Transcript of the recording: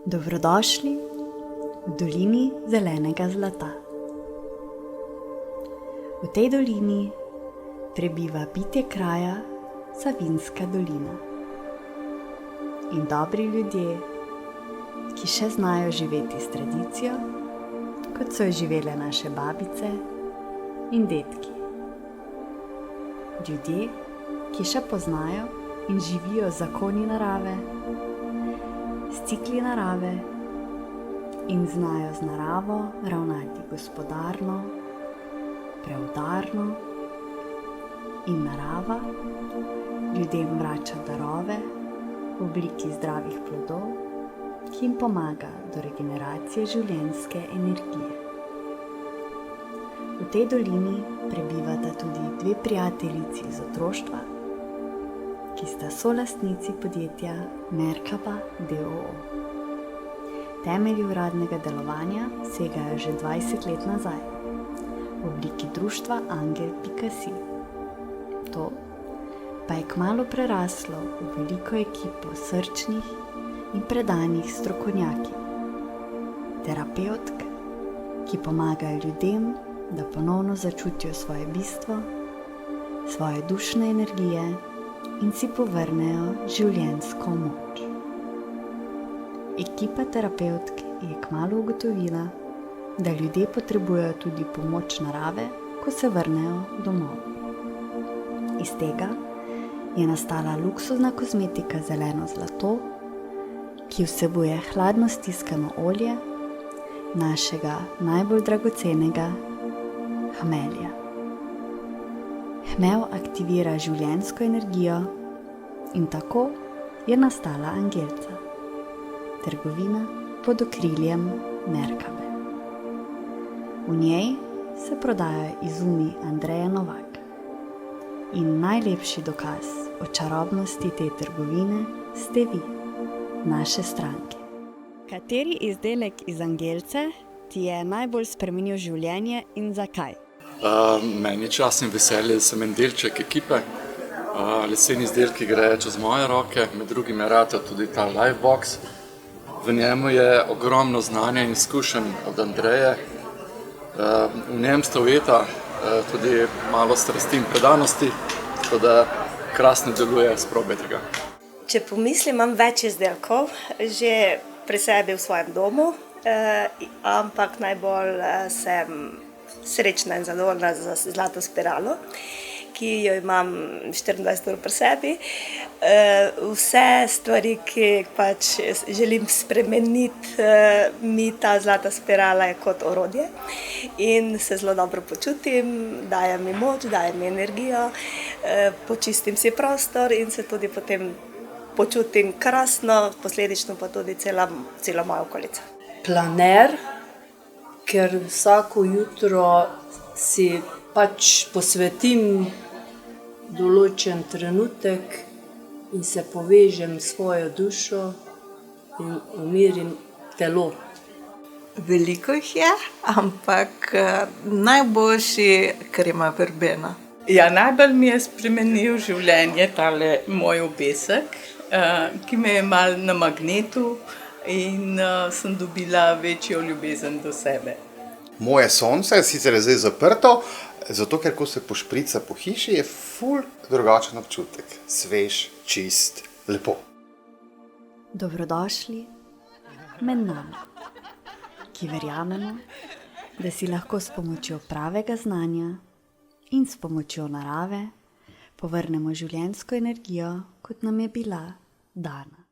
Dobrodošli v dolini zelenega zlata. V tej dolini prebiva bitje kraja Savinjska dolina. In dobri ljudje, ki še znajo živeti s tradicijo, kot so jo živele naše babice in dedki. Ljudje, ki še poznajo in živijo zakoni narave, s cikli narave in znajo z naravo ravnati gospodarno, preudarno in narava ljudem vrača darove v obliki zdravih plodov, ki jim pomaga do regeneracije življenjske energije. V tej dolini prebivata tudi dve prijateljici iz otroštva, ki sta solastnici podjetja Merkaba d.o.o. Temelji uradnega delovanja segajo že 20 let nazaj, v obliki društva Angel.si. To pa je kmalu preraslo v veliko ekipo srčnih in predanih strokovnjakov, terapevtk, ki pomagajo ljudem, da ponovno začutijo svoje bistvo, svoje dušne energije in si povrnejo življenjsko moč. Ekipa terapevtk je kmalu ugotovila, da ljudje potrebujejo tudi pomoč narave, ko se vrnejo domov. Iz tega je nastala luksuzna kozmetika zeleno zlato, ki vsebuje hladno stiskano olje našega najbolj dragocenega hmelja. Hmelj aktivira življenjsko energijo in tako je nastala Angelca, trgovina pod okriljem Merkabe. V njej se prodajajo izumi Andreja Novak in najlepši dokaz o čarobnosti te trgovine ste vi, naše stranke. Kateri izdelek iz Angelce ti je najbolj spremenil življenje in zakaj? Meni je čast in veselje, da sem en delček ekipe. Leseni izdelki grejo čez moje roke, med drugim je ratal tudi ta Livebox. V njemu je ogromno znanja in izkušenj od Andreje. V njem sta ujeta tudi malo strasti in predanosti, tako da krasno deluje, sprobajte ga. Če pomislim, imam več izdelkov že pri sebi v svojem domu, ampak najbolj sem srečna in zadovoljna z zlato spiralo, ki jo imam 24 ur pri sebi. Vse stvari, ki pač želim spremeniti, mi ta zlata spirala je kot orodje in se zelo dobro počutim, daje mi moč, daje mi energijo, počistim si prostor in se tudi potem počutim krasno, posledično pa tudi cela moja okolica. Planer, ker vsako jutro si pač posvetim določen trenutek in se povežem s svojo dušo in umirim telo. Veliko jih je, ampak najboljši krema verbena. Ja, najbolj mi je spremenil življenje tale moj obesek, ki me je malo na magnetu in sem dobila večjo ljubezen do sebe. Moje sonce je sicer zdaj zaprto, zato ker ko se pošprica po hiši, je ful drugačen občutek. Svež, čist, lepo. Dobrodošli med nami, ki verjamemo, da si lahko s pomočjo pravega znanja in s pomočjo narave povrnemo življenjsko energijo, kot nam je bila dana.